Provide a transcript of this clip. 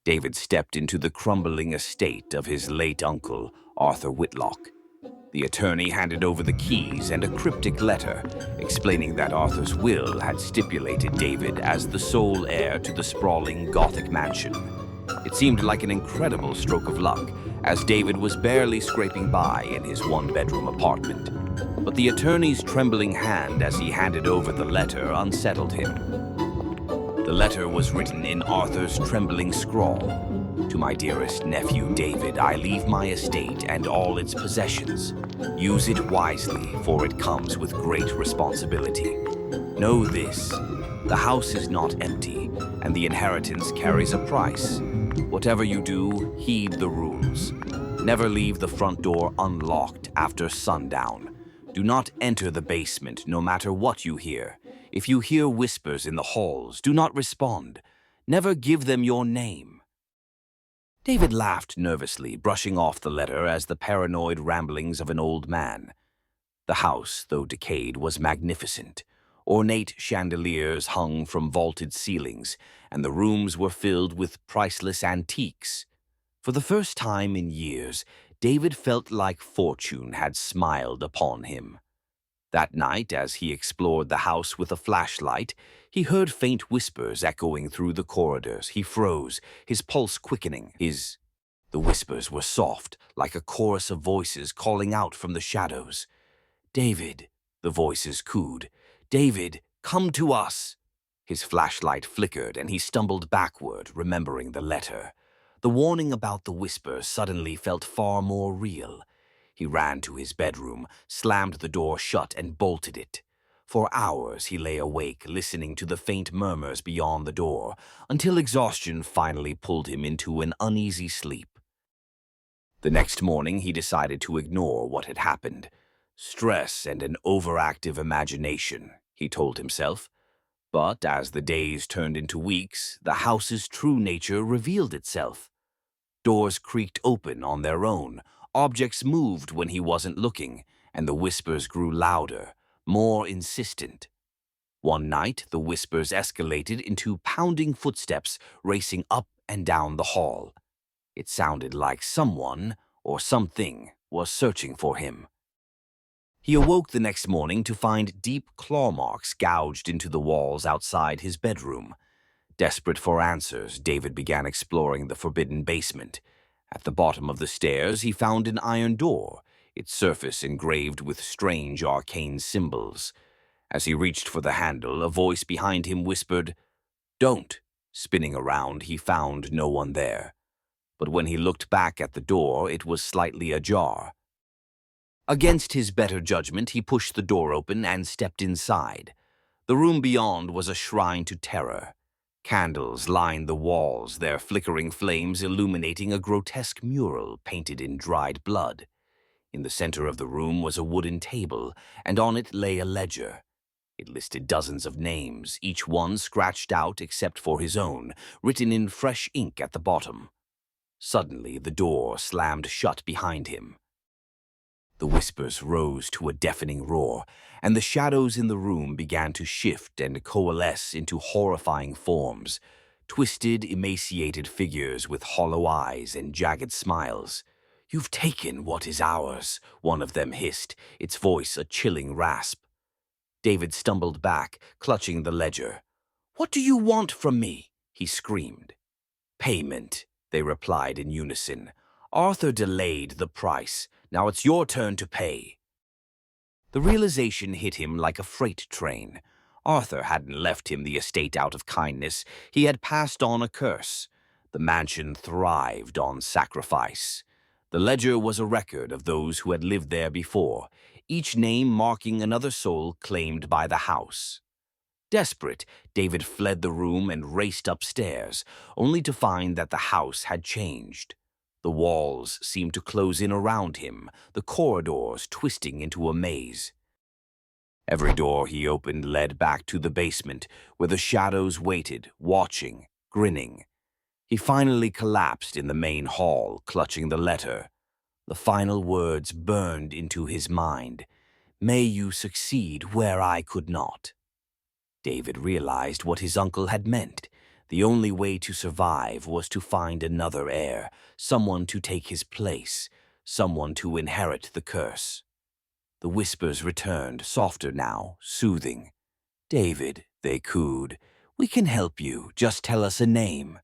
David stepped into the crumbling estate of his late uncle, Arthur Whitlock. The attorney handed over the keys and a cryptic letter explaining that Arthur's will had stipulated David as the sole heir to the sprawling Gothic mansion. It seemed like an incredible stroke of luck, as David was barely scraping by in his one-bedroom apartment. But the attorney's trembling hand as he handed over the letter unsettled him. The letter was written in Arthur's trembling scrawl. "To my dearest nephew David, I leave my estate and all its possessions. Use it wisely, for it comes with great responsibility. Know this, the house is not empty, and the inheritance carries a price. Whatever you do, heed the rules. Never leave the front door unlocked after sundown. Do not enter the basement, no matter what you hear. If you hear whispers in the halls, do not respond. Never give them your name." David laughed nervously, brushing off the letter as the paranoid ramblings of an old man. The house, though decayed, was magnificent. Ornate chandeliers hung from vaulted ceilings, and the rooms were filled with priceless antiques. For the first time in years, David felt like fortune had smiled upon him. That night, as he explored the house with a flashlight, he heard faint whispers echoing through the corridors. He froze, his pulse quickening. The whispers were soft, like a chorus of voices calling out from the shadows. "David," the voices cooed. "David, come to us." His flashlight flickered, and he stumbled backward, remembering the letter. The warning about the whispers suddenly felt far more real. He ran to his bedroom, slammed the door shut, and bolted it. For hours he lay awake, listening to the faint murmurs beyond the door, until exhaustion finally pulled him into an uneasy sleep. The next morning he decided to ignore what had happened. Stress and an overactive imagination, he told himself. But as the days turned into weeks, the house's true nature revealed itself. Doors creaked open on their own, objects moved when he wasn't looking, and the whispers grew louder, more insistent. One night, the whispers escalated into pounding footsteps racing up and down the hall. It sounded like someone, or something, was searching for him. He awoke the next morning to find deep claw marks gouged into the walls outside his bedroom. Desperate for answers, David began exploring the forbidden basement. At the bottom of the stairs, he found an iron door, its surface engraved with strange arcane symbols. As he reached for the handle, a voice behind him whispered, "Don't." Spinning around, he found no one there. But when he looked back at the door, it was slightly ajar. Against his better judgment, he pushed the door open and stepped inside. The room beyond was a shrine to terror. Candles lined the walls, their flickering flames illuminating a grotesque mural painted in dried blood. In the center of the room was a wooden table, and on it lay a ledger. It listed dozens of names, each one scratched out except for his own, written in fresh ink at the bottom. Suddenly, the door slammed shut behind him. The whispers rose to a deafening roar, and the shadows in the room began to shift and coalesce into horrifying forms, twisted, emaciated figures with hollow eyes and jagged smiles. "You've taken what is ours," one of them hissed, its voice a chilling rasp. David stumbled back, clutching the ledger. "What do you want from me?" he screamed. "Payment," they replied in unison. "Arthur delayed the price. Now it's your turn to pay." The realization hit him like a freight train. Arthur hadn't left him the estate out of kindness. He had passed on a curse. The mansion thrived on sacrifice. The ledger was a record of those who had lived there before, each name marking another soul claimed by the house. Desperate, David fled the room and raced upstairs, only to find that the house had changed. The walls seemed to close in around him, the corridors twisting into a maze. Every door he opened led back to the basement, where the shadows waited, watching, grinning. He finally collapsed in the main hall, clutching the letter. The final words burned into his mind. "May you succeed where I could not." David realized what his uncle had meant. The only way to survive was to find another heir, someone to take his place, someone to inherit the curse. The whispers returned, softer now, soothing. "David," they cooed, "we can help you. Just tell us a name."